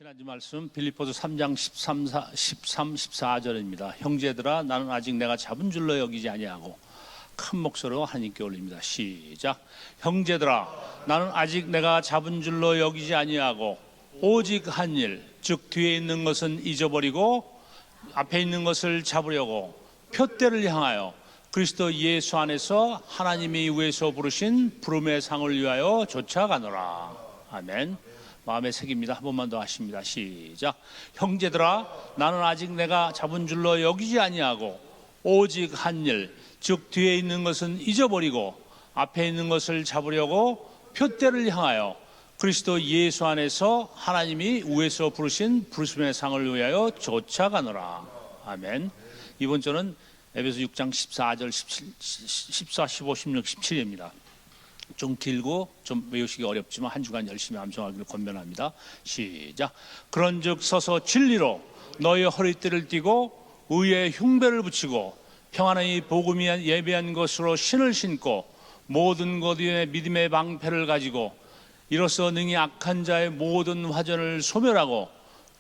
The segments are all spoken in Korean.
지난주 말씀 빌립보서 3장 13, 14절입니다. 형제들아 나는 아직 내가 잡은 줄로 여기지 아니하고 큰 목소리로 하나님께 올립니다. 시작. 형제들아 나는 아직 내가 잡은 줄로 여기지 아니하고 오직 한 일, 즉 뒤에 있는 것은 잊어버리고 앞에 있는 것을 잡으려고 표대를 향하여 그리스도 예수 안에서 하나님이 위에서 부르신 부름의 상을 위하여 쫓아가노라. 아멘. 마음에 새깁니다. 한 번만 더 하십니다. 시작. 형제들아 나는 아직 내가 잡은 줄로 여기지 아니하고 오직 한 일, 즉 뒤에 있는 것은 잊어버리고 앞에 있는 것을 잡으려고 표대를 향하여 그리스도 예수 안에서 하나님이 위에서 부르신 부르심의 상을 위하여 쫓아가노라. 아멘. 이번 주는 에베소 6장 14절 14, 15, 16, 17입니다. 좀 길고 좀 외우시기 어렵지만 한 주간 열심히 암송하기를 권면합니다. 시작. 그런즉 서서 진리로 너의 허리띠를 띠고 의의 흉배를 붙이고 평안의 복음이 예비한 것으로 신을 신고 모든 것 위에 믿음의 방패를 가지고 이로써 능히 악한 자의 모든 화전을 소멸하고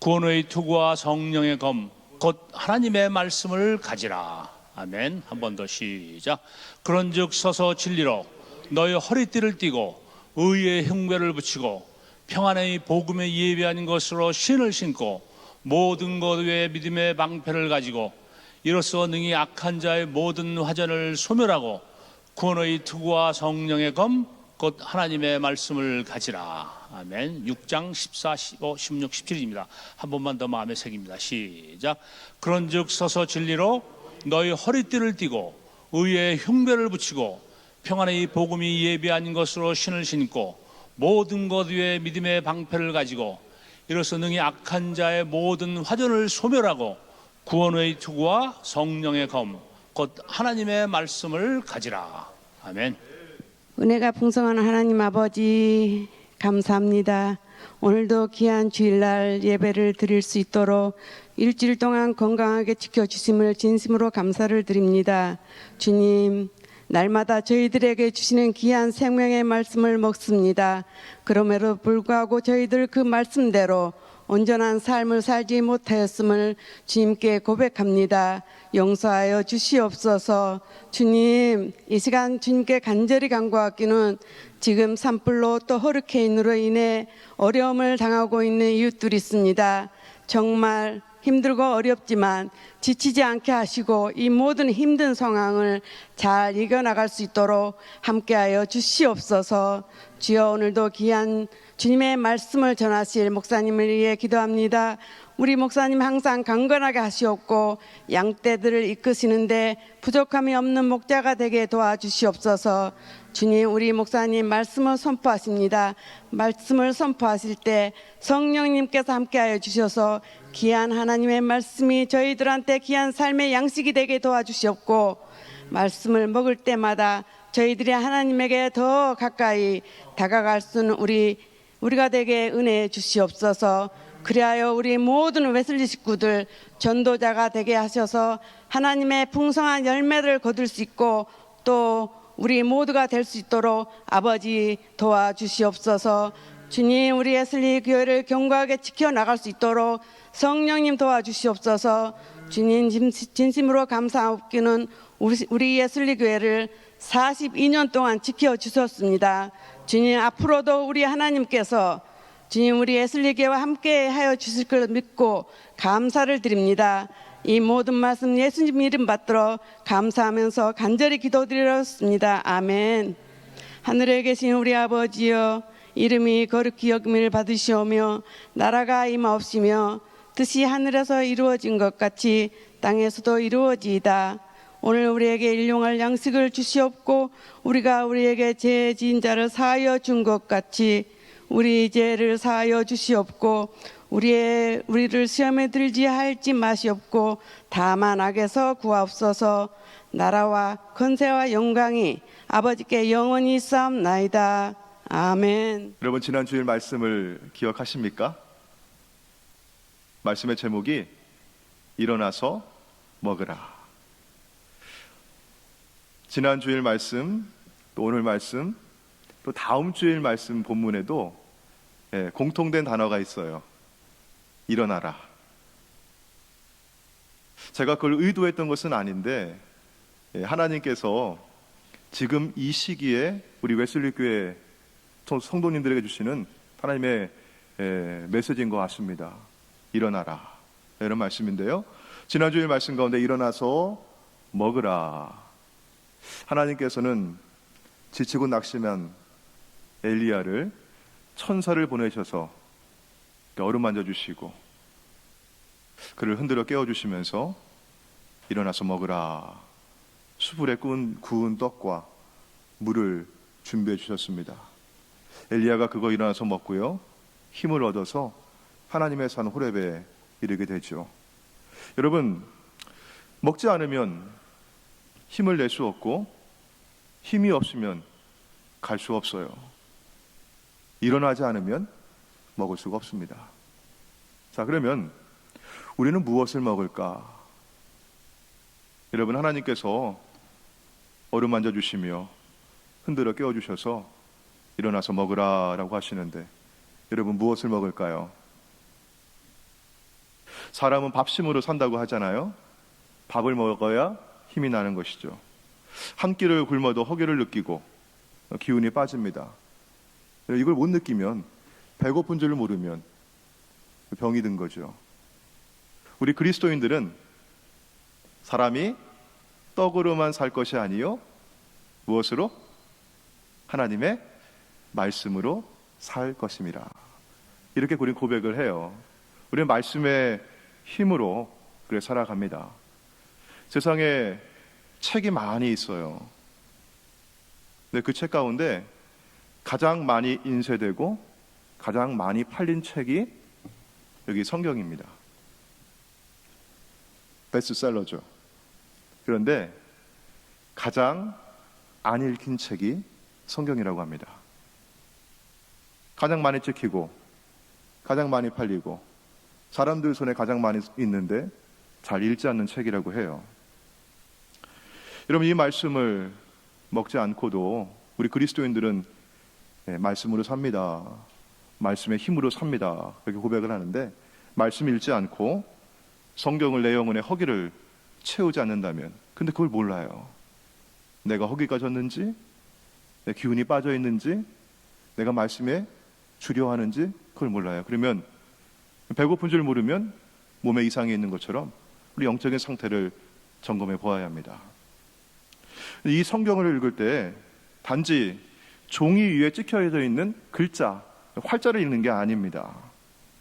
구원의 투구와 성령의 검 곧 하나님의 말씀을 가지라. 아멘. 한 번 더 시작. 그런즉 서서 진리로 너의 허리띠를 띠고 의의 흉배를 붙이고 평안의 복음에 예비한 것으로 신을 신고 모든 것 위에 믿음의 방패를 가지고 이로써 능히 악한 자의 모든 화전을 소멸하고 구원의 투구와 성령의 검 곧 하나님의 말씀을 가지라. 아멘. 6장 14, 15, 16, 17입니다. 한 번만 더 마음에 새깁니다. 시작. 그런즉 서서 진리로 너의 허리띠를 띠고 의의 흉배를 붙이고 평안의 복음이 예비한 것으로 신을 신고 모든 것 위에 믿음의 방패를 가지고 이로써 능히 악한 자의 모든 화전을 소멸하고 구원의 투구와 성령의 검 곧 하나님의 말씀을 가지라. 아멘. 은혜가 풍성한 하나님 아버지 감사합니다. 오늘도 귀한 주일날 예배를 드릴 수 있도록 일주일 동안 건강하게 지켜주심을 진심으로 감사를 드립니다. 주님, 날마다 저희들에게 주시는 귀한 생명의 말씀을 먹습니다. 그럼에도 불구하고 저희들 그 말씀대로 온전한 삶을 살지 못하였음을 주님께 고백합니다. 용서하여 주시옵소서. 주님, 이 시간 주님께 간절히 간구하기는 지금 산불로 또 허리케인으로 인해 어려움을 당하고 있는 이웃들이 있습니다. 정말 힘들고 어렵지만 지치지 않게 하시고 이 모든 힘든 상황을 잘 이겨나갈 수 있도록 함께하여 주시옵소서. 주여, 오늘도 귀한 주님의 말씀을 전하실 목사님을 위해 기도합니다. 우리 목사님 항상 강건하게 하시옵고 양떼들을 이끄시는데 부족함이 없는 목자가 되게 도와주시옵소서. 주님, 우리 목사님 말씀을 선포하십니다. 말씀을 선포하실 때 성령님께서 함께하여 주셔서 귀한 하나님의 말씀이 저희들한테 귀한 삶의 양식이 되게 도와주시옵고 말씀을 먹을 때마다 저희들이 하나님에게 더 가까이 다가갈 수 있는 우리가 되게 은혜해 주시옵소서. 그리하여 우리 모든 웨슬리 식구들 전도자가 되게 하셔서 하나님의 풍성한 열매를 거둘 수 있고 또 우리 모두가 될 수 있도록 아버지 도와주시옵소서. 주님, 우리 웨슬리 교회를 견고하게 지켜나갈 수 있도록 성령님 도와주시옵소서. 주님, 진심으로 감사하옵기는 우리 웨슬리 교회를 42년 동안 지켜주셨습니다. 주님, 앞으로도 우리 하나님께서 주님 우리 웨슬리교회와 함께 하여 주실 걸 믿고 감사를 드립니다. 이 모든 말씀 예수님 이름 받들어 감사하면서 간절히 기도드렸습니다. 아멘. 하늘에 계신 우리 아버지여, 이름이 거룩히 여김을 받으시오며 나라가 임하옵시며 뜻이 하늘에서 이루어진 것 같이 땅에서도 이루어지이다. 오늘 우리에게 일용할 양식을 주시옵고 우리가 우리에게 죄 지은 자를 사하여 준 것 같이 우리 죄를 사하여 주시옵고 우리를 시험에 들지 할지 마시옵고 다만 악에서 구하옵소서. 나라와 권세와 영광이 아버지께 영원히 있사옵나이다. 아멘. 여러분, 지난 주일 말씀을 기억하십니까? 말씀의 제목이 일어나서 먹으라. 지난 주일 말씀, 또 오늘 말씀, 또 다음 주일 말씀 본문에도 공통된 단어가 있어요. 일어나라. 제가 그걸 의도했던 것은 아닌데 하나님께서 지금 이 시기에 우리 웨슬리 교회 성도님들에게 주시는 하나님의 메시지인 것 같습니다. 일어나라, 이런 말씀인데요, 지난주일 말씀 가운데 일어나서 먹으라. 하나님께서는 지치고 낙심한 엘리야를 천사를 보내셔서 어루만져 주시고 그를 흔들어 깨워주시면서 일어나서 먹으라, 수불에 구운 떡과 물을 준비해 주셨습니다. 엘리야가 그거 일어나서 먹고요, 힘을 얻어서 하나님의 산 호렙에 이르게 되죠. 여러분, 먹지 않으면 힘을 낼 수 없고 힘이 없으면 갈 수 없어요. 일어나지 않으면 먹을 수가 없습니다. 자, 그러면 우리는 무엇을 먹을까? 여러분, 하나님께서 어루만져 주시며 흔들어 깨워주셔서 일어나서 먹으라 라고 하시는데, 여러분 무엇을 먹을까요? 사람은 밥심으로 산다고 하잖아요. 밥을 먹어야 힘이 나는 것이죠. 한 끼를 굶어도 허기를 느끼고 기운이 빠집니다. 이걸 못 느끼면, 배고픈 줄 모르면 병이 든 거죠. 우리 그리스도인들은 사람이 떡으로만 살 것이 아니요, 무엇으로? 하나님의 말씀으로 살 것입니다. 이렇게 우리는 고백을 해요. 우리는 말씀의 힘으로 그래 살아갑니다. 세상에 책이 많이 있어요. 근데 그 책 가운데 가장 많이 인쇄되고 가장 많이 팔린 책이 여기 성경입니다. 베스트셀러죠. 그런데 가장 안 읽힌 책이 성경이라고 합니다. 가장 많이 찍히고 가장 많이 팔리고 사람들 손에 가장 많이 있는데 잘 읽지 않는 책이라고 해요. 여러분, 이 말씀을 먹지 않고도 우리 그리스도인들은 말씀으로 삽니다. 말씀의 힘으로 삽니다. 그렇게 고백을 하는데, 말씀 읽지 않고 성경을 내 영혼의 허기를 채우지 않는다면, 근데 그걸 몰라요. 내가 허기가 졌는지, 내 기운이 빠져 있는지, 내가 말씀에 주려하는지 그걸 몰라요. 그러면 배고픈 줄 모르면 몸에 이상이 있는 것처럼 우리 영적인 상태를 점검해 보아야 합니다. 이 성경을 읽을 때 단지 종이 위에 찍혀져 있는 글자, 활자를 읽는 게 아닙니다.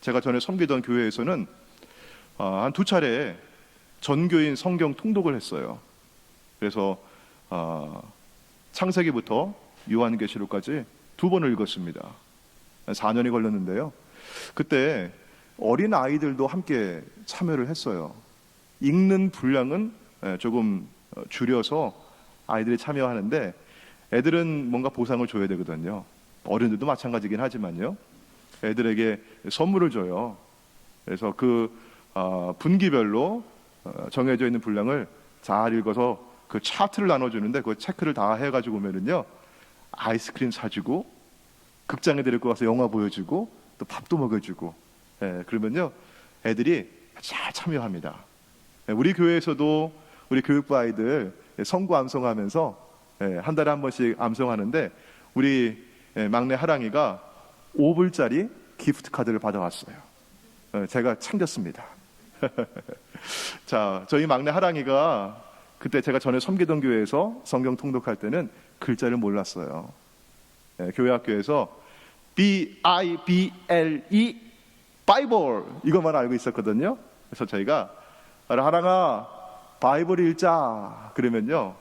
제가 전에 섬기던 교회에서는 한 2차례 전교인 성경 통독을 했어요. 그래서 창세기부터 요한계시록까지 2번을 읽었습니다. 4년이 걸렸는데요, 그때 어린 아이들도 함께 참여를 했어요. 읽는 분량은 조금 줄여서 아이들이 참여하는데, 애들은 뭔가 보상을 줘야 되거든요. 어른들도 마찬가지긴 하지만요, 애들에게 선물을 줘요. 그래서 그 분기별로 정해져 있는 분량을 잘 읽어서 그 차트를 나눠주는데, 그 체크를 다 해가지고 오면은요, 아이스크림 사주고 극장에 데리고 가서 영화 보여주고 또 밥도 먹여주고, 그러면요 애들이 잘 참여합니다. 우리 교회에서도 우리 교육부 아이들 성구 암송하면서 한 달에 한 번씩 암송하는데, 우리 막내 하랑이가 5불짜리 기프트 카드를 받아왔어요. 제가 챙겼습니다. 자, 저희 막내 하랑이가 그때 제가 전에 섬기던 교회에서 성경 통독할 때는 글자를 몰랐어요. 교회 학교에서 B-I-B-L-E 바이블 이것만 알고 있었거든요. 그래서 저희가 하랑아 바이블 읽자 그러면요,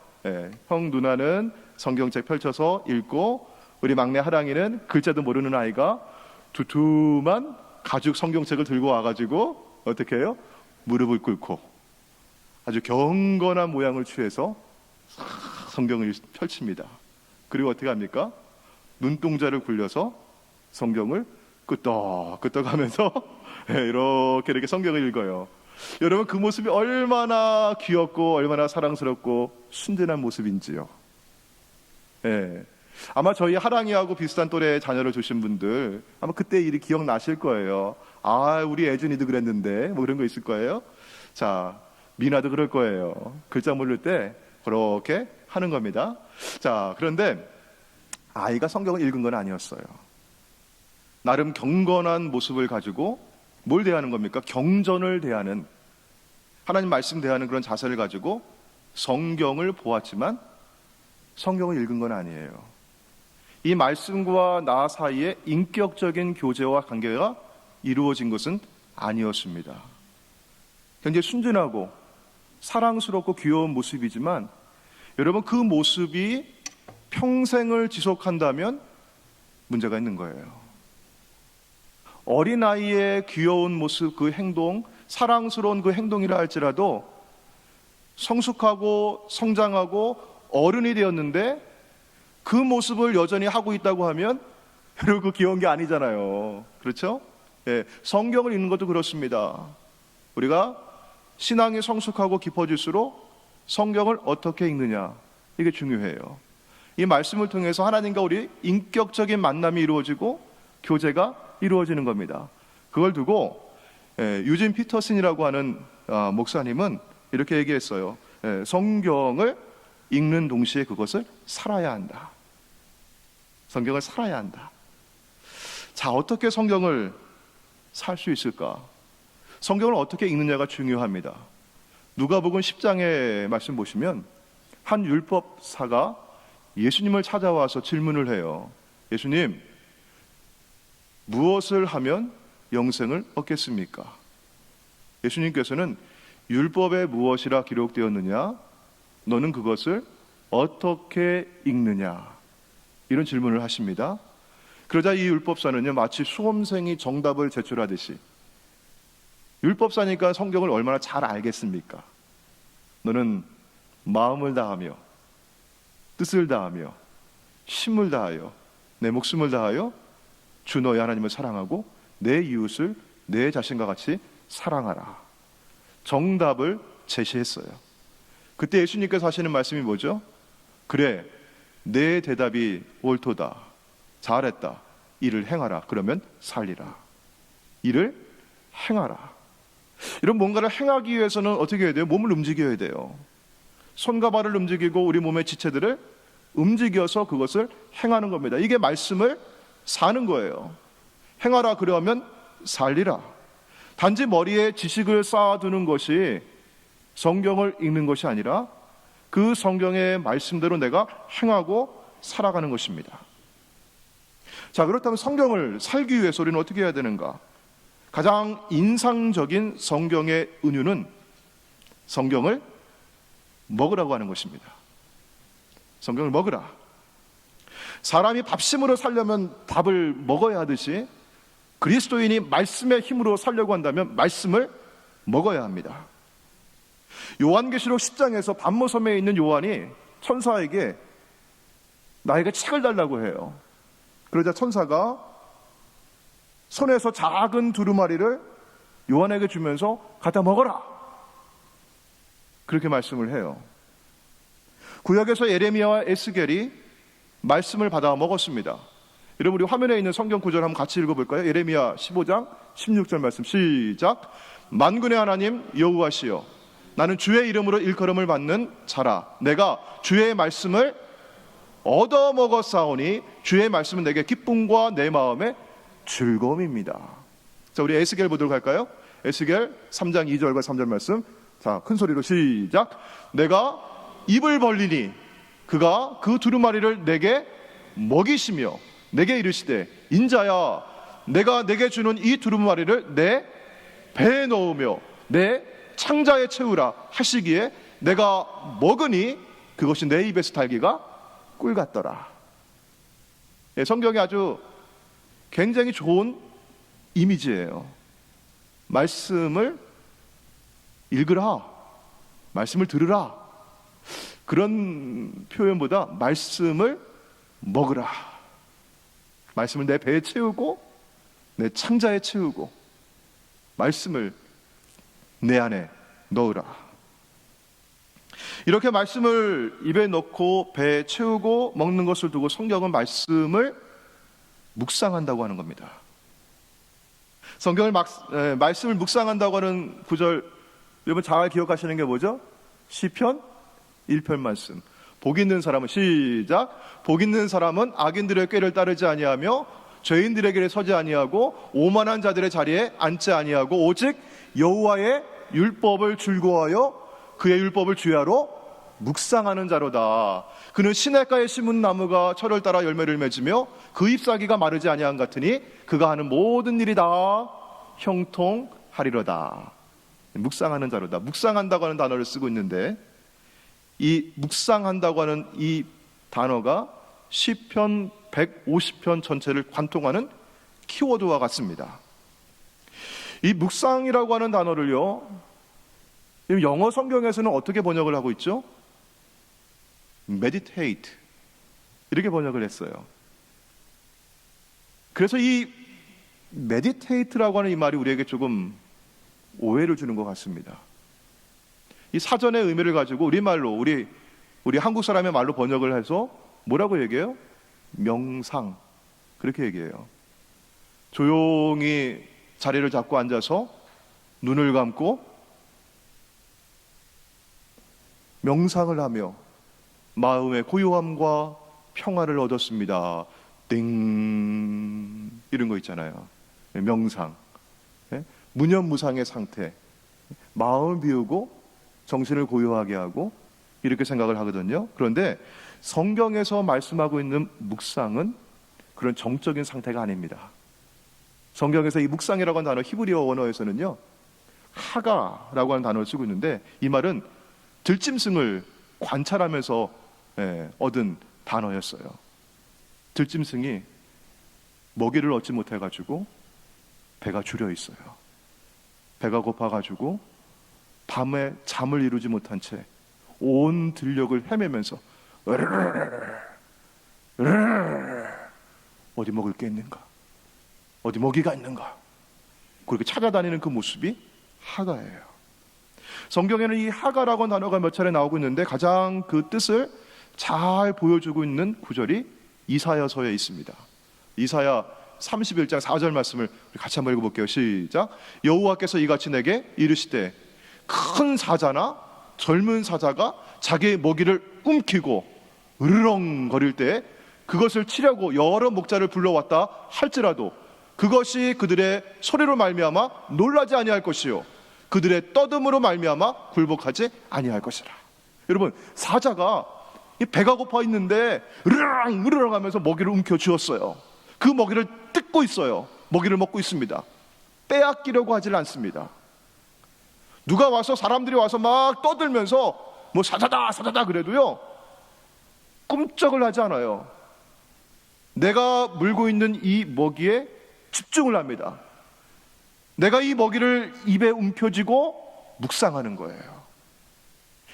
형 누나는 성경책 펼쳐서 읽고, 우리 막내 하랑이는 글자도 모르는 아이가 두툼한 가죽 성경책을 들고 와가지고 어떻게 해요? 무릎을 꿇고 아주 경건한 모양을 취해서 성경을 펼칩니다. 그리고 어떻게 합니까? 눈동자를 굴려서 성경을 끄떡끄떡 하면서 이렇게 성경을 읽어요. 여러분, 그 모습이 얼마나 귀엽고 얼마나 사랑스럽고 순진한 모습인지요. 아마 저희 하랑이하고 비슷한 또래의 자녀를 두신 분들 아마 그때 일이 기억나실 거예요. 아, 우리 애준이도 그랬는데 뭐 그런 거 있을 거예요. 자, 미나도 그럴 거예요. 글자 모를 때 그렇게 하는 겁니다. 자, 그런데 아이가 성경을 읽은 건 아니었어요. 나름 경건한 모습을 가지고 뭘 대하는 겁니까? 경전을 대하는, 하나님 말씀 대하는 그런 자세를 가지고 성경을 보았지만 성경을 읽은 건 아니에요. 이 말씀과 나 사이에 인격적인 교제와 관계가 이루어진 것은 아니었습니다. 굉장히 순진하고 사랑스럽고 귀여운 모습이지만 여러분, 그 모습이 평생을 지속한다면 문제가 있는 거예요. 어린아이의 귀여운 모습, 그 행동, 사랑스러운 그 행동이라 할지라도 성숙하고 성장하고 어른이 되었는데 그 모습을 여전히 하고 있다고 하면 여러분, 그 귀여운 게 아니잖아요. 그렇죠? 예, 성경을 읽는 것도 그렇습니다. 우리가 신앙이 성숙하고 깊어질수록 성경을 어떻게 읽느냐, 이게 중요해요. 이 말씀을 통해서 하나님과 우리 인격적인 만남이 이루어지고 교제가 이루어지는 겁니다. 그걸 두고 유진 피터슨이라고 하는 목사님은 이렇게 얘기했어요. 성경을 읽는 동시에 그것을 살아야 한다. 성경을 살아야 한다. 자, 어떻게 성경을 살 수 있을까? 성경을 어떻게 읽느냐가 중요합니다. 누가복음 10장의 말씀 보시면 한 율법사가 예수님을 찾아와서 질문을 해요. 예수님, 무엇을 하면 영생을 얻겠습니까? 예수님께서는 율법에 무엇이라 기록되었느냐? 너는 그것을 어떻게 읽느냐? 이런 질문을 하십니다. 그러자 이 율법사는요, 마치 수험생이 정답을 제출하듯이, 율법사니까 성경을 얼마나 잘 알겠습니까? 너는 마음을 다하며 뜻을 다하며 힘을 다하여 내 목숨을 다하여 주 너의 하나님을 사랑하고 내 이웃을 내 자신과 같이 사랑하라. 정답을 제시했어요. 그때 예수님께서 하시는 말씀이 뭐죠? 그래, 내 대답이 옳도다. 잘했다. 이를 행하라. 그러면 살리라. 이를 행하라. 이런 뭔가를 행하기 위해서는 어떻게 해야 돼요? 몸을 움직여야 돼요. 손과 발을 움직이고 우리 몸의 지체들을 움직여서 그것을 행하는 겁니다. 이게 말씀을 사는 거예요. 행하라 그러면 살리라. 단지 머리에 지식을 쌓아두는 것이 성경을 읽는 것이 아니라 그 성경의 말씀대로 내가 행하고 살아가는 것입니다. 자, 그렇다면 성경을 살기 위해서 우리는 어떻게 해야 되는가? 가장 인상적인 성경의 은유는 성경을 먹으라고 하는 것입니다. 성경을 먹으라. 사람이 밥심으로 살려면 밥을 먹어야 하듯이 그리스도인이 말씀의 힘으로 살려고 한다면 말씀을 먹어야 합니다. 요한계시록 10장에서 반모섬에 있는 요한이 천사에게 나에게 책을 달라고 해요. 그러자 천사가 손에서 작은 두루마리를 요한에게 주면서 갖다 먹어라, 그렇게 말씀을 해요. 구약에서 예레미야와 에스겔이 말씀을 받아 먹었습니다. 여러분, 우리 화면에 있는 성경 구절 한번 같이 읽어볼까요? 예레미야 15장 16절 말씀 시작. 만군의 하나님 여호와시여, 나는 주의 이름으로 일컬음을 받는 자라. 내가 주의 말씀을 얻어 먹었사오니 주의 말씀은 내게 기쁨과 내 마음의 즐거움입니다. 자, 우리 에스겔 보도록 할까요? 에스겔 3장 2절과 3절 말씀. 자, 큰 소리로 시작. 내가 입을 벌리니 그가 그 두루마리를 내게 먹이시며 내게 이르시되 인자야, 내가 내게 주는 이 두루마리를 내 배에 넣으며 내 창자에 채우라 하시기에 내가 먹으니 그것이 내 입에서 달기가 꿀 같더라. 예, 성경이 아주 굉장히 좋은 이미지예요. 말씀을 읽으라, 말씀을 들으라, 그런 표현보다 말씀을 먹으라, 말씀을 내 배에 채우고 내 창자에 채우고 말씀을 내 안에 넣으라. 이렇게 말씀을 입에 넣고 배에 채우고 먹는 것을 두고 성경은 말씀을 묵상한다고 하는 겁니다. 말씀을 묵상한다고 하는 구절, 여러분 잘 기억하시는 게 뭐죠? 시편 1편 말씀. 복 있는 사람은, 시작. 복 있는 사람은 악인들의 꾀를 따르지 아니하며 죄인들의 길에 서지 아니하고 오만한 자들의 자리에 앉지 아니하고 오직 여호와의 율법을 즐거워하여 그의 율법을 주야로 묵상하는 자로다. 그는 시냇가에 심은 나무가 철을 따라 열매를 맺으며 그 잎사귀가 마르지 아니한 같으니 그가 하는 모든 일이 다 형통하리로다. 묵상하는 자로다. 묵상한다고 하는 단어를 쓰고 있는데, 이 묵상한다고 하는 이 단어가 시편 150편 전체를 관통하는 키워드와 같습니다. 이 묵상이라고 하는 단어를요, 영어 성경에서는 어떻게 번역을 하고 있죠? meditate 이렇게 번역을 했어요. 그래서 이 meditate라고 하는 이 말이 우리에게 조금 오해를 주는 것 같습니다. 이 사전의 의미를 가지고 우리말로, 우리 한국 사람의 말로 번역을 해서 뭐라고 얘기해요? 명상, 그렇게 얘기해요. 조용히 자리를 잡고 앉아서 눈을 감고 명상을 하며 마음의 고요함과 평화를 얻었습니다. 띵, 이런 거 있잖아요. 명상, 무념무상의 상태, 마음을 비우고 정신을 고요하게 하고 이렇게 생각을 하거든요. 그런데 성경에서 말씀하고 있는 묵상은 그런 정적인 상태가 아닙니다. 성경에서 이 묵상이라고 하는 단어, 히브리어 원어에서는요, 하가라고 하는 단어를 쓰고 있는데, 이 말은 들짐승을 관찰하면서 얻은 단어였어요. 들짐승이 먹이를 얻지 못해가지고 배가 줄여 있어요. 배가 고파가지고 밤에 잠을 이루지 못한 채 온 들녘을 헤매면서 어디 먹을 게 있는가, 어디 먹이가 있는가, 그렇게 찾아다니는 그 모습이 하가예요. 성경에는 이 하가라고 하는 단어가 몇 차례 나오고 있는데, 가장 그 뜻을 잘 보여주고 있는 구절이 이사야서에 있습니다. 이사야 31장 4절 말씀을 같이 한번 읽어볼게요. 시작. 여호와께서 이같이 내게 이르시되, 큰 사자나 젊은 사자가 자기의 먹이를 움키고 으르렁거릴 때 그것을 치려고 여러 목자를 불러왔다 할지라도 그것이 그들의 소리로 말미암아 놀라지 아니할 것이요 그들의 떠듬으로 말미암아 굴복하지 아니할 것이라. 여러분, 사자가 배가 고파 있는데 으르렁 으르렁 하면서 먹이를 움켜 주었어요. 그 먹이를 뜯고 있어요. 먹이를 먹고 있습니다. 빼앗기려고 하질 않습니다. 누가 와서, 사람들이 와서 막 떠들면서 뭐 사자다 사자다 그래도요, 꼼짝을 하지 않아요. 내가 물고 있는 이 먹이에 집중을 합니다. 내가 이 먹이를 입에 움켜쥐고 묵상하는 거예요.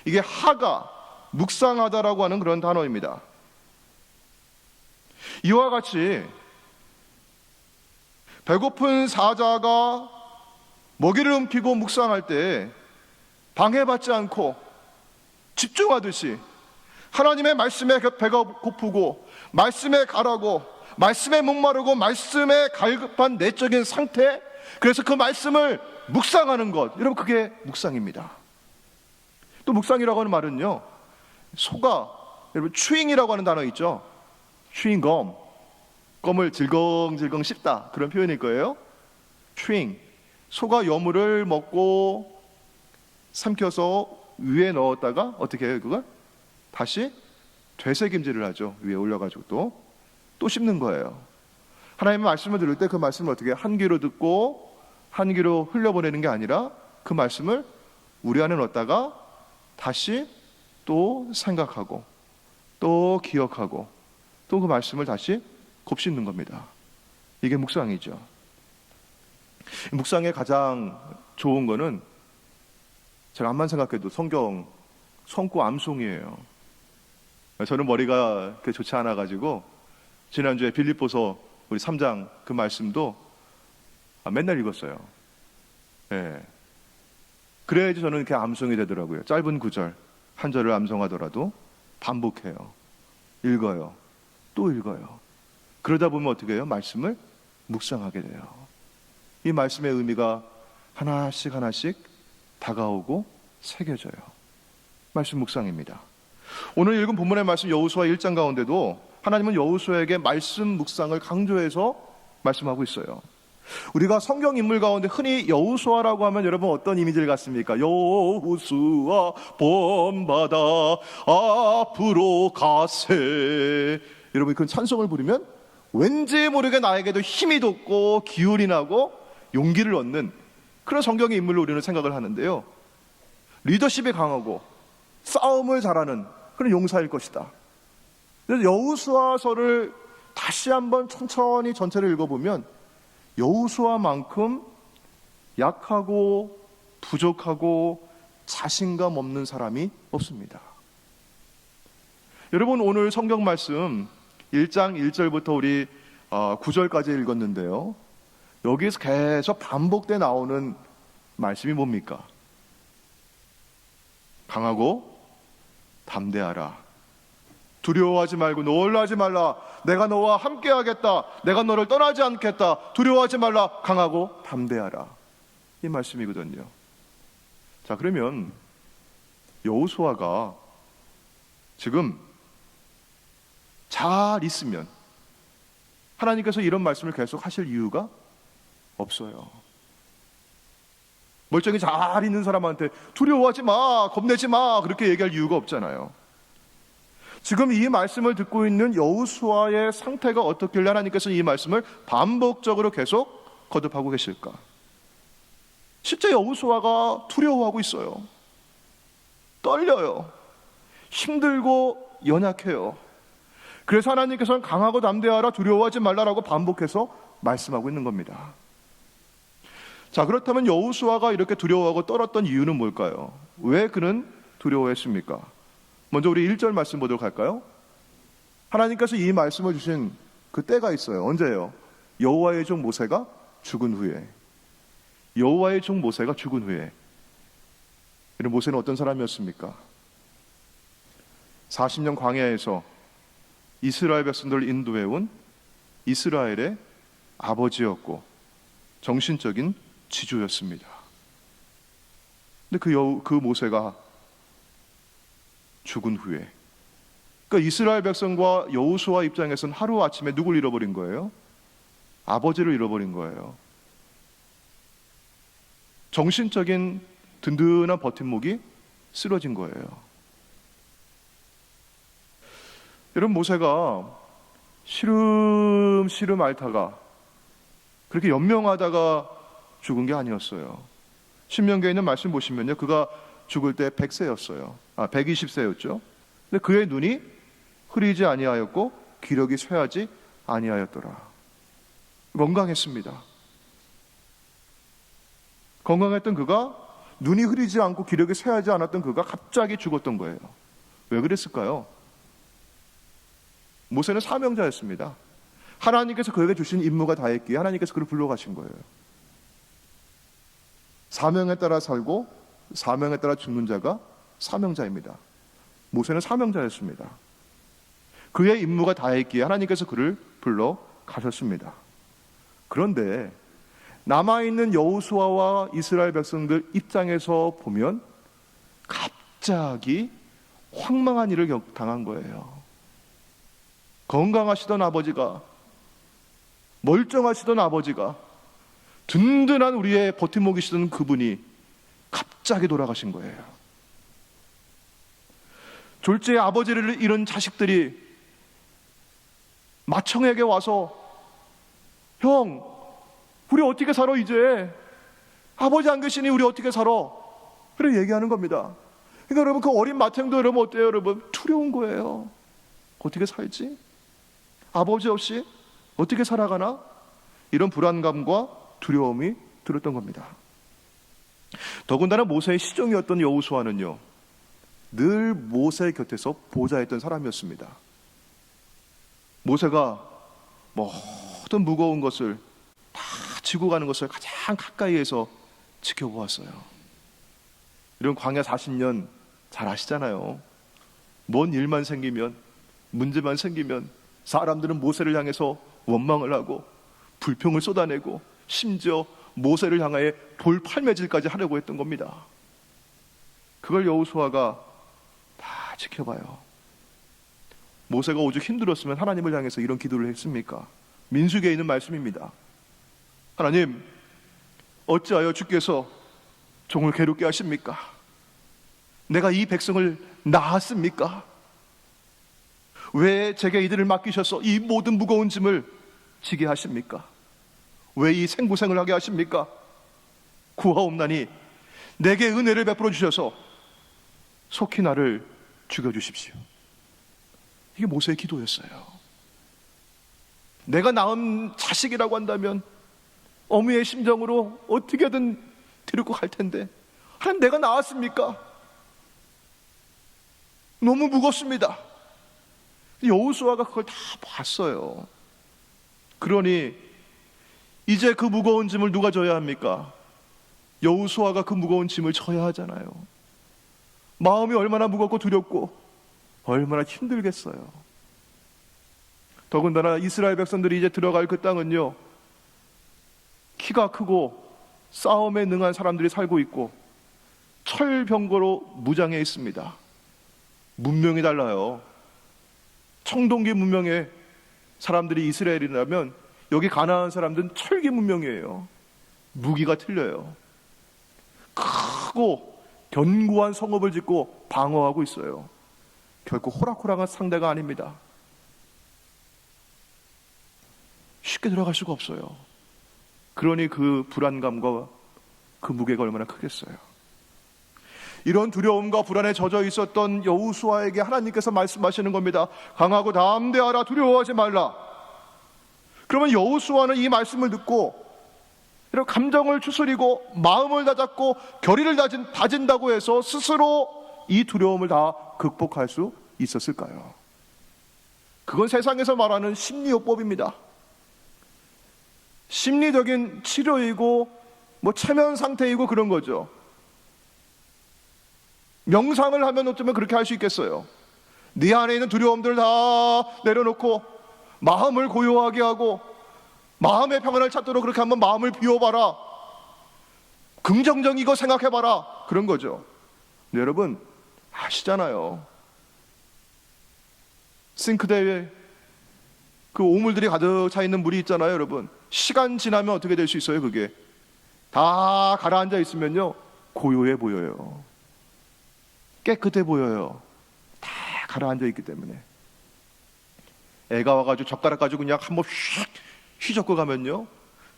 이게 하가, 묵상하다라고 하는 그런 단어입니다. 이와 같이 배고픈 사자가 먹이를 움키고 묵상할 때 방해받지 않고 집중하듯이 하나님의 말씀에 배가 고프고 말씀에 가라고, 말씀에 목마르고 말씀에 갈급한 내적인 상태, 그래서 그 말씀을 묵상하는 것, 여러분 그게 묵상입니다. 또 묵상이라고 하는 말은요, 소가, 여러분 추잉이라고 하는 단어 있죠. 추잉검, 껌을 질겅질겅 씹다, 그런 표현일 거예요. 추잉, 소가 여물을 먹고 삼켜서 위에 넣었다가 어떻게 해요? 그걸 다시 되새김질을 하죠. 위에 올려가지고 또 씹는 거예요. 하나님의 말씀을 들을 때 그 말씀을 어떻게 한 귀로 듣고 한 귀로 흘려보내는 게 아니라 그 말씀을 우리 안에 넣었다가 다시 또 생각하고 또 기억하고 또 그 말씀을 다시 곱씹는 겁니다. 이게 묵상이죠. 묵상의 가장 좋은 거는 제가 암만 생각해도 성경 성구 암송이에요. 저는 머리가 그렇게 좋지 않아 가지고 지난주에 빌립보서 우리 3장 그 말씀도 맨날 읽었어요. 그래야지 저는 이렇게 암송이 되더라고요. 짧은 구절 한 절을 암송하더라도 반복해요. 읽어요. 또 읽어요. 그러다 보면 어떻게 해요? 말씀을 묵상하게 돼요. 이 말씀의 의미가 하나씩 하나씩 다가오고 새겨져요. 말씀 묵상입니다. 오늘 읽은 본문의 말씀 여호수아 1장 가운데도 하나님은 여호수아에게 말씀 묵상을 강조해서 말씀하고 있어요. 우리가 성경 인물 가운데 흔히 여호수아라고 하면 여러분 어떤 이미지를 갖습니까? 여호수아 본받아 앞으로 가세. 여러분 그 찬송을 부르면 왠지 모르게 나에게도 힘이 돋고 기운이 나고 용기를 얻는 그런 성경의 인물로 우리는 생각을 하는데요. 리더십이 강하고 싸움을 잘하는 그런 용사일 것이다. 그래서 여호수아서를 다시 한번 천천히 전체를 읽어보면 여호수아만큼 약하고 부족하고 자신감 없는 사람이 없습니다. 여러분 오늘 성경 말씀 1장 1절부터 우리 9절까지 읽었는데요. 여기에서 계속 반복돼 나오는 말씀이 뭡니까? 강하고 담대하라. 두려워하지 말고 놀라지 말라. 내가 너와 함께 하겠다. 내가 너를 떠나지 않겠다. 두려워하지 말라. 강하고 담대하라. 이 말씀이거든요. 자, 그러면 여호수아가 지금 잘 있으면 하나님께서 이런 말씀을 계속 하실 이유가 없어요. 멀쩡히 잘 있는 사람한테 두려워하지 마, 겁내지 마 그렇게 얘기할 이유가 없잖아요. 지금 이 말씀을 듣고 있는 여호수아의 상태가 어떻길래 하나님께서 이 말씀을 반복적으로 계속 거듭하고 계실까? 실제 여호수아가 두려워하고 있어요. 떨려요. 힘들고 연약해요. 그래서 하나님께서는 강하고 담대하라, 두려워하지 말라라고 반복해서 말씀하고 있는 겁니다. 자, 그렇다면 여호수아가 이렇게 두려워하고 떨었던 이유는 뭘까요? 왜 그는 두려워했습니까? 먼저 우리 1절 말씀 보도록 할까요? 하나님께서 이 말씀을 주신 그 때가 있어요. 언제예요? 여호와의 종 모세가 죽은 후에. 여호와의 종 모세가 죽은 후에. 이런 모세는 어떤 사람이었습니까? 40년 광야에서 이스라엘 백성들을 인도해온 이스라엘의 아버지였고 정신적인 지주였습니다. 근데 그 모세가 죽은 후에, 그러니까 이스라엘 백성과 여호수아 입장에서는 하루아침에 누굴 잃어버린 거예요? 아버지를 잃어버린 거예요. 정신적인 든든한 버팀목이 쓰러진 거예요. 여러분, 모세가 시름시름 앓다가 그렇게 연명하다가 죽은 게 아니었어요. 신명기에 있는 말씀 보시면요, 그가 죽을 때 100세였어요. 120세였죠. 근데 그의 눈이 흐리지 아니하였고 기력이 쇠하지 아니하였더라. 건강했습니다. 건강했던 그가, 눈이 흐리지 않고 기력이 쇠하지 않았던 그가 갑자기 죽었던 거예요. 왜 그랬을까요? 모세는 사명자였습니다. 하나님께서 그에게 주신 임무가 다했기에 하나님께서 그를 불러가신 거예요. 사명에 따라 살고 사명에 따라 죽는 자가 사명자입니다. 모세는 사명자였습니다. 그의 임무가 다했기에 하나님께서 그를 불러 가셨습니다. 그런데 남아있는 여호수아와 이스라엘 백성들 입장에서 보면 갑자기 황망한 일을 당한 거예요. 건강하시던 아버지가, 멀쩡하시던 아버지가, 든든한 우리의 버팀목이시던 그분이 갑자기 돌아가신 거예요. 졸지에 아버지를 잃은 자식들이 맏형에게 와서, 형, 우리 어떻게 살아 이제? 아버지 안 계시니 우리 어떻게 살아? 그래 얘기하는 겁니다. 그러니까 여러분, 그 어린 맏형도 여러분 어때요? 여러분 두려운 거예요. 어떻게 살지? 아버지 없이 어떻게 살아가나? 이런 불안감과 두려움이 들었던 겁니다. 더군다나 모세의 시종이었던 여호수아는요, 늘 모세 곁에서 보좌했던 사람이었습니다. 모세가 모든 무거운 것을 다 지고 가는 것을 가장 가까이에서 지켜보았어요. 이런 광야 40년 잘 아시잖아요. 뭔 일만 생기면, 문제만 생기면 사람들은 모세를 향해서 원망을 하고 불평을 쏟아내고 심지어 모세를 향하여 돌팔매질까지 하려고 했던 겁니다. 그걸 여호수아가 다 지켜봐요. 모세가 오죽 힘들었으면 하나님을 향해서 이런 기도를 했습니까? 민수기에 있는 말씀입니다. 하나님, 어찌하여 주께서 종을 괴롭게 하십니까? 내가 이 백성을 낳았습니까? 왜 제게 이들을 맡기셔서 이 모든 무거운 짐을 지게 하십니까? 왜 이 생고생을 하게 하십니까? 구하옵나니 내게 은혜를 베풀어 주셔서 속히 나를 죽여주십시오. 이게 모세의 기도였어요. 내가 낳은 자식이라고 한다면 어미의 심정으로 어떻게든 데리고 갈 텐데, 하나님, 내가 낳았습니까? 너무 무겁습니다. 여호수아가 그걸 다 봤어요. 그러니 이제 그 무거운 짐을 누가 져야 합니까? 여호수아가 그 무거운 짐을 져야 하잖아요. 마음이 얼마나 무겁고 두렵고 얼마나 힘들겠어요. 더군다나 이스라엘 백성들이 이제 들어갈 그 땅은요, 키가 크고 싸움에 능한 사람들이 살고 있고 철병거로 무장해 있습니다. 문명이 달라요. 청동기 문명의 사람들이 이스라엘이라면 여기 가나안 사람들은 철기 문명이에요. 무기가 틀려요. 크고 견고한 성읍을 짓고 방어하고 있어요. 결코 호락호락한 상대가 아닙니다. 쉽게 들어갈 수가 없어요. 그러니 그 불안감과 그 무게가 얼마나 크겠어요. 이런 두려움과 불안에 젖어 있었던 여호수아에게 하나님께서 말씀하시는 겁니다. 강하고 담대하라, 두려워하지 말라. 그러면 여호수아는 이 말씀을 듣고 이런 감정을 추스리고 마음을 다잡고 결의를 다진다고 해서 스스로 이 두려움을 다 극복할 수 있었을까요? 그건 세상에서 말하는 심리요법입니다. 심리적인 치료이고 체면 상태이고 그런 거죠. 명상을 하면 어쩌면 그렇게 할 수 있겠어요. 네 안에 있는 두려움들을 다 내려놓고 마음을 고요하게 하고 마음의 평안을 찾도록 그렇게 한번 마음을 비워봐라, 긍정적인 거 생각해봐라, 그런 거죠. 근데 여러분 아시잖아요. 싱크대에 그 오물들이 가득 차 있는 물이 있잖아요. 여러분, 시간 지나면 어떻게 될 수 있어요? 그게 다 가라앉아 있으면요, 고요해 보여요. 깨끗해 보여요. 다 가라앉아 있기 때문에. 애가 와가지고 젓가락 가지고 그냥 한번 휘젓고 가면요,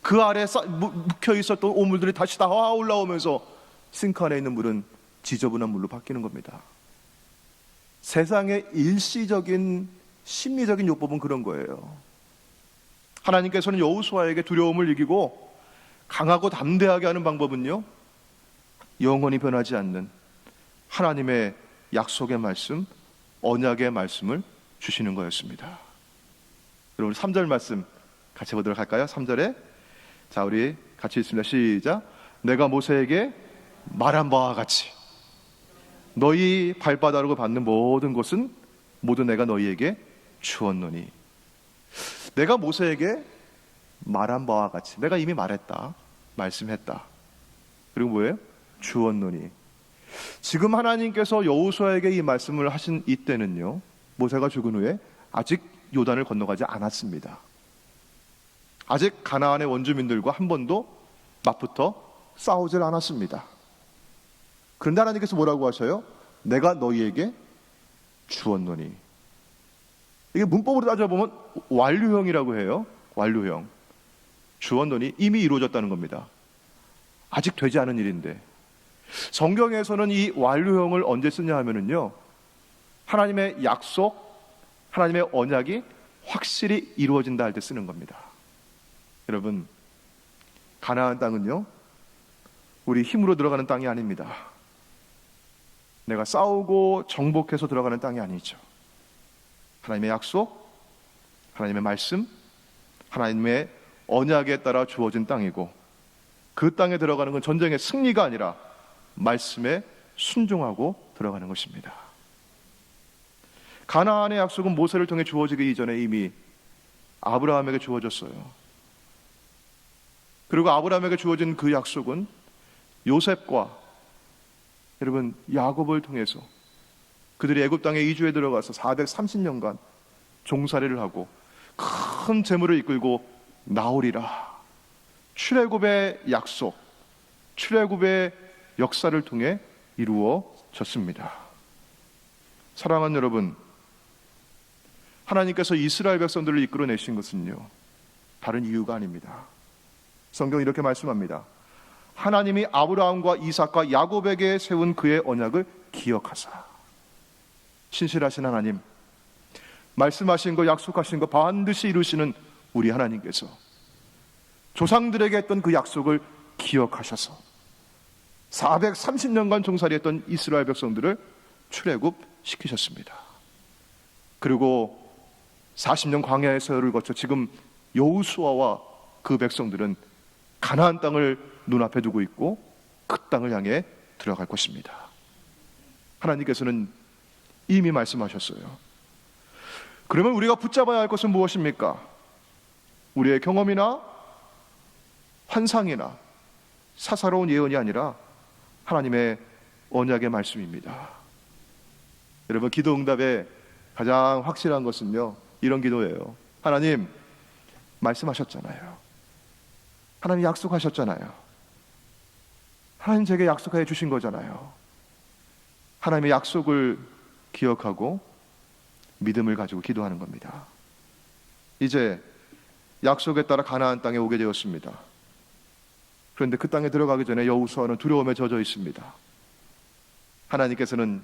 그 아래 묵혀 있었던 오물들이 다시 다 올라오면서 싱크 안에 있는 물은 지저분한 물로 바뀌는 겁니다. 세상의 일시적인 심리적인 요법은 그런 거예요. 하나님께서는 여호수아에게 두려움을 이기고 강하고 담대하게 하는 방법은요, 영원히 변하지 않는 하나님의 약속의 말씀, 언약의 말씀을 주시는 거였습니다. 여러분 3절 말씀 같이 보도록 할까요? 3절에 자, 우리 같이 읽습니다. 시작. 내가 모세에게 말한 바와 같이 너희 발바닥으로 받는 모든 것은 모두 내가 너희에게 주었노니. 내가 모세에게 말한 바와 같이, 내가 이미 말했다, 말씀했다. 그리고 뭐예요? 주었노니. 지금 하나님께서 여호수아에게 이 말씀을 하신 이때는요, 모세가 죽은 후에 아직 요단을 건너가지 않았습니다. 아직 가나안의 원주민들과 한 번도 맞붙어 싸우질 않았습니다. 그런데 하나님께서 뭐라고 하셔요? 내가 너희에게 주었노니. 이게 문법으로 따져보면 완료형이라고 해요. 완료형. 주었노니 이미 이루어졌다는 겁니다. 아직 되지 않은 일인데, 성경에서는 이 완료형을 언제 쓰냐 하면은요, 하나님의 약속, 하나님의 언약이 확실히 이루어진다 할 때 쓰는 겁니다. 여러분, 가나안 땅은요, 우리 힘으로 들어가는 땅이 아닙니다. 내가 싸우고 정복해서 들어가는 땅이 아니죠. 하나님의 약속, 하나님의 말씀, 하나님의 언약에 따라 주어진 땅이고, 그 땅에 들어가는 건 전쟁의 승리가 아니라 말씀에 순종하고 들어가는 것입니다. 가나안의 약속은 모세를 통해 주어지기 이전에 이미 아브라함에게 주어졌어요. 그리고 아브라함에게 주어진 그 약속은 요셉과 여러분 야곱을 통해서 그들이 애굽 땅에 이주에 들어가서 430년간 종살이를 하고 큰 재물을 이끌고 나오리라. 출애굽의 약속, 출애굽의 역사를 통해 이루어졌습니다. 사랑하는 여러분, 하나님께서 이스라엘 백성들을 이끌어내신 것은요, 다른 이유가 아닙니다. 성경이 이렇게 말씀합니다. 하나님이 아브라함과 이삭과 야곱에게 세운 그의 언약을 기억하사. 신실하신 하나님, 말씀하신 거, 약속하신 거 반드시 이루시는 우리 하나님께서 조상들에게 했던 그 약속을 기억하셔서 430년간 종살이했던 이스라엘 백성들을 출애굽시키셨습니다. 그리고 40년 광야의 세월을 거쳐 지금 여호수아와 그 백성들은 가나안 땅을 눈앞에 두고 있고 그 땅을 향해 들어갈 것입니다. 하나님께서는 이미 말씀하셨어요. 그러면 우리가 붙잡아야 할 것은 무엇입니까? 우리의 경험이나 환상이나 사사로운 예언이 아니라 하나님의 언약의 말씀입니다. 여러분, 기도 응답의 가장 확실한 것은요, 이런 기도예요. 하나님, 말씀하셨잖아요. 하나님 약속하셨잖아요. 하나님 제게 약속해 주신 거잖아요. 하나님의 약속을 기억하고 믿음을 가지고 기도하는 겁니다. 이제 약속에 따라 가나안 땅에 오게 되었습니다. 그런데 그 땅에 들어가기 전에 여호수아는 두려움에 젖어 있습니다. 하나님께서는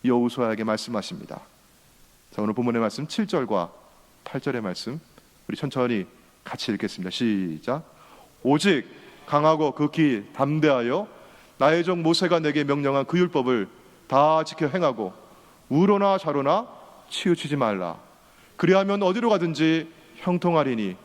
여호수아에게 말씀하십니다. 자, 오늘 본문의 말씀 7절과 8절의 말씀 우리 천천히 같이 읽겠습니다. 시작. 오직 강하고 극히 담대하여 나의 종 모세가 내게 명령한 그 율법을 다 지켜 행하고 우로나 좌로나 치우치지 말라. 그리하면 어디로 가든지 형통하리니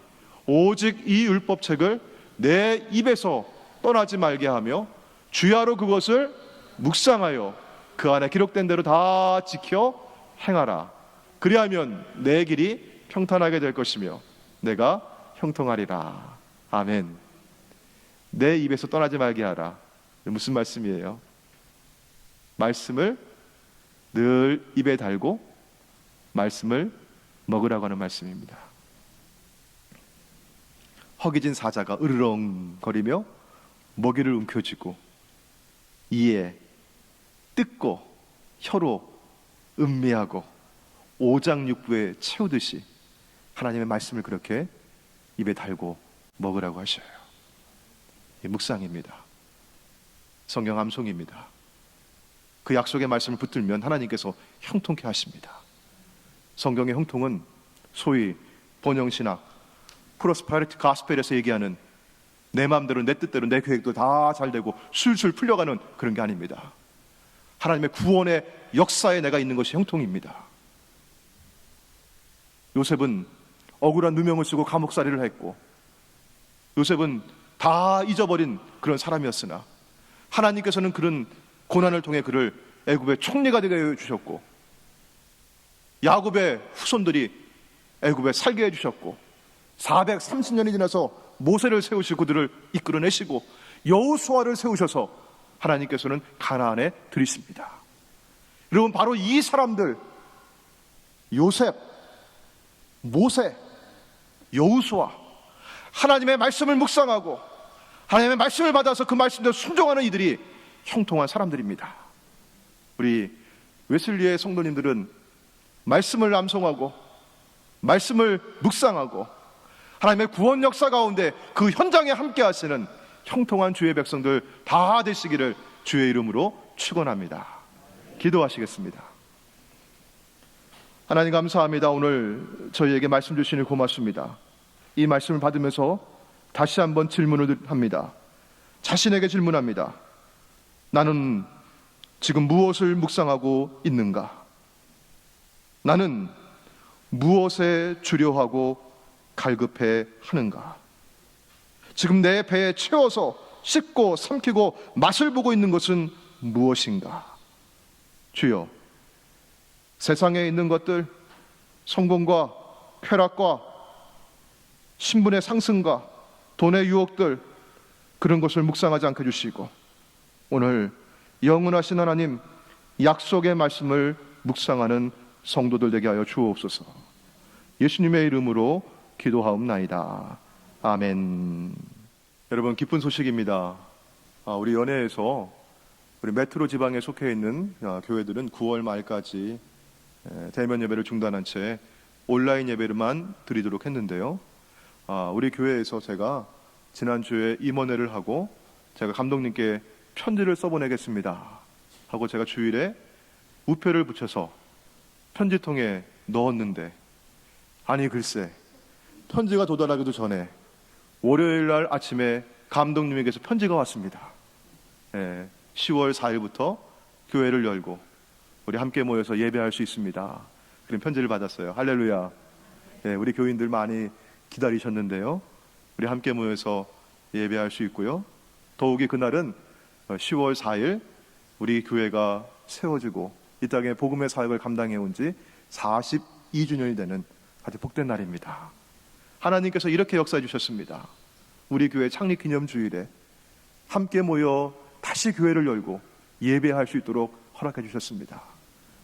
오직 이 율법책을 내 입에서 떠나지 말게 하며 주야로 그것을 묵상하여 그 안에 기록된 대로 다 지켜 행하라. 그리하면 내 길이 평탄하게 될 것이며 내가 형통하리라. 아멘. 내 입에서 떠나지 말게 하라. 무슨 말씀이에요? 말씀을 늘 입에 달고 말씀을 먹으라고 하는 말씀입니다. 허기진 사자가 으르렁거리며 먹이를 움켜쥐고 이에 뜯고 혀로 음미하고 오장육부에 채우듯이 하나님의 말씀을 그렇게 입에 달고 먹으라고 하셔요. 이 묵상입니다. 성경 암송입니다. 그 약속의 말씀을 붙들면 하나님께서 형통케 하십니다. 성경의 형통은 소위 번영신학 프로스퍼리티 가스펠에서 얘기하는 내 마음대로 내 뜻대로 내 계획도 다 잘 되고 술술 풀려가는 그런 게 아닙니다. 하나님의 구원의 역사에 내가 있는 것이 형통입니다. 요셉은 억울한 누명을 쓰고 감옥살이를 했고 요셉은 다 잊어버린 그런 사람이었으나 하나님께서는 그런 고난을 통해 그를 애굽의 총리가 되게 해주셨고 야곱의 후손들이 애굽에 살게 해주셨고 430년이 지나서 모세를 세우시고 그들을 이끌어내시고 여호수아를 세우셔서 하나님께서는 가나안에 들이십니다. 여러분, 바로 이 사람들 요셉, 모세, 여호수아 하나님의 말씀을 묵상하고 하나님의 말씀을 받아서 그 말씀대로 순종하는 이들이 형통한 사람들입니다. 우리 웨슬리의 성도님들은 말씀을 암송하고 말씀을 묵상하고 하나님의 구원 역사 가운데 그 현장에 함께 하시는 형통한 주의 백성들 다 되시기를 주의 이름으로 축원합니다. 기도하시겠습니다. 하나님 감사합니다. 오늘 저희에게 말씀 주시니 고맙습니다. 이 말씀을 받으면서 다시 한번 질문을 합니다. 자신에게 질문합니다. 나는 지금 무엇을 묵상하고 있는가? 나는 무엇에 주려하고 갈급해 하는가? 지금 내 배에 채워서 씹고 삼키고 맛을 보고 있는 것은 무엇인가? 주여, 세상에 있는 것들, 성공과 쾌락과 신분의 상승과 돈의 유혹들, 그런 것을 묵상하지 않게 해주시고 오늘 영원하신 하나님 약속의 말씀을 묵상하는 성도들 되게 하여 주옵소서. 예수님의 이름으로 기도하옵나이다. 아멘. 여러분, 기쁜 소식입니다. 우리 연회에서 우리 메트로 지방에 속해 있는 교회들은 9월 말까지 대면 예배를 중단한 채 온라인 예배를만 드리도록 했는데요. 우리 교회에서 제가 지난주에 임원회를 하고 제가 감독님께 편지를 써보내겠습니다 하고 제가 주일에 우표를 붙여서 편지통에 넣었는데, 아니 글쎄 편지가 도달하기도 전에 월요일 날 아침에 감독님에게서 편지가 왔습니다. 10월 4일부터 교회를 열고 우리 함께 모여서 예배할 수 있습니다. 그런 편지를 받았어요. 할렐루야. 우리 교인들 많이 기다리셨는데요. 우리 함께 모여서 예배할 수 있고요. 더욱이 그날은 10월 4일 우리 교회가 세워지고 이 땅에 복음의 사역을 감당해 온 지 42주년이 되는 아주 복된 날입니다. 하나님께서 이렇게 역사해 주셨습니다. 우리 교회 창립 기념주일에 함께 모여 다시 교회를 열고 예배할 수 있도록 허락해 주셨습니다.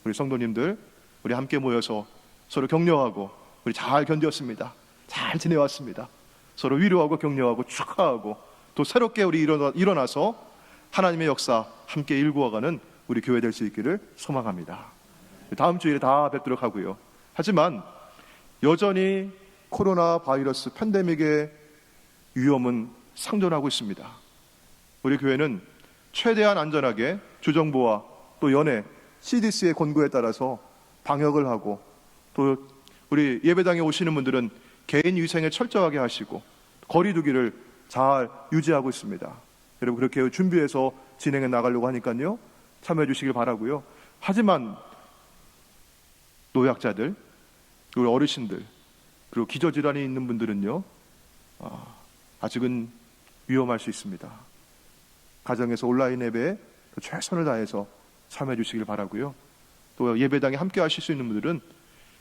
우리 성도님들, 우리 함께 모여서 서로 격려하고 우리 잘 견뎠습니다. 잘 지내왔습니다. 서로 위로하고 격려하고 축하하고 또 새롭게 우리 일어나서 하나님의 역사 함께 일구어가는 우리 교회 될 수 있기를 소망합니다. 다음 주일에 다 뵙도록 하고요. 하지만 여전히 코로나 바이러스 팬데믹의 위험은 상존하고 있습니다. 우리 교회는 최대한 안전하게 주정부와 또 연회, CDC의 권고에 따라서 방역을 하고 또 우리 예배당에 오시는 분들은 개인 위생을 철저하게 하시고 거리 두기를 잘 유지하고 있습니다. 여러분, 그렇게 준비해서 진행해 나가려고 하니까요, 참여해 주시길 바라고요. 하지만 노약자들, 그리고 어르신들, 그리고 기저질환이 있는 분들은요, 아직은 위험할 수 있습니다. 가정에서 온라인 예배에 최선을 다해서 참여해 주시길 바라고요. 또 예배당에 함께 하실 수 있는 분들은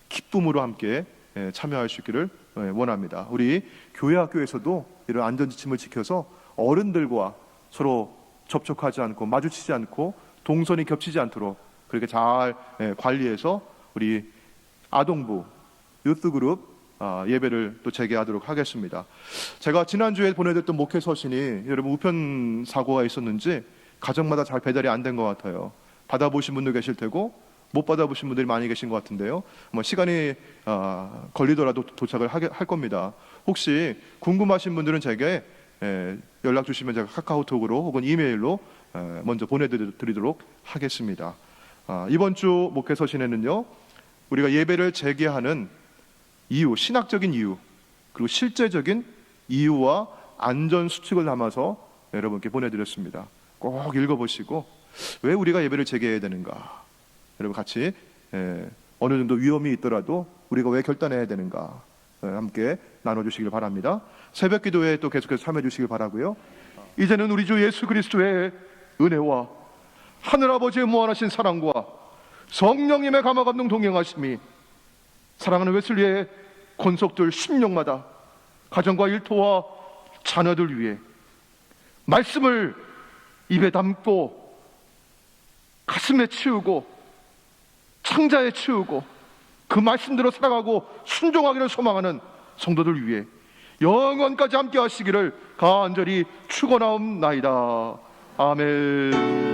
기쁨으로 함께 참여할 수 있기를 원합니다. 우리 교회 학교에서도 이런 안전지침을 지켜서 어른들과 서로 접촉하지 않고 마주치지 않고 동선이 겹치지 않도록 그렇게 잘 관리해서 우리 아동부, 유스그룹 예배를 또 재개하도록 하겠습니다. 제가 지난주에 보내드렸던 목회 서신이 여러분 우편 사고가 있었는지 가정마다 잘 배달이 안 된 것 같아요. 받아보신 분도 계실 테고 못 받아보신 분들이 많이 계신 것 같은데요. 시간이 걸리더라도 도착을 할 겁니다. 혹시 궁금하신 분들은 제게 연락 주시면 제가 카카오톡으로 혹은 이메일로 먼저 보내드리도록 하겠습니다. 이번 주 목회 서신에는요, 우리가 예배를 재개하는 이유, 신학적인 이유, 그리고 실제적인 이유와 안전 수칙을 담아서 여러분께 보내드렸습니다. 꼭 읽어보시고 왜 우리가 예배를 재개해야 되는가, 여러분 같이 어느 정도 위험이 있더라도 우리가 왜 결단해야 되는가 함께 나눠주시길 바랍니다. 새벽 기도에 또 계속해서 참여해 주시길 바라고요. 이제는 우리 주 예수 그리스도의 은혜와 하늘아버지의 무한하신 사랑과 성령님의 감화감동 동행하심이 사랑하는 웨슬리의 권속들 심령마다 가정과 일터와 자녀들 위해 말씀을 입에 담고 가슴에 치우고 창자에 치우고 그 말씀대로 살아가고 순종하기를 소망하는 성도들 위해 영원까지 함께 하시기를 간절히 축원하옵나이다. 아멘.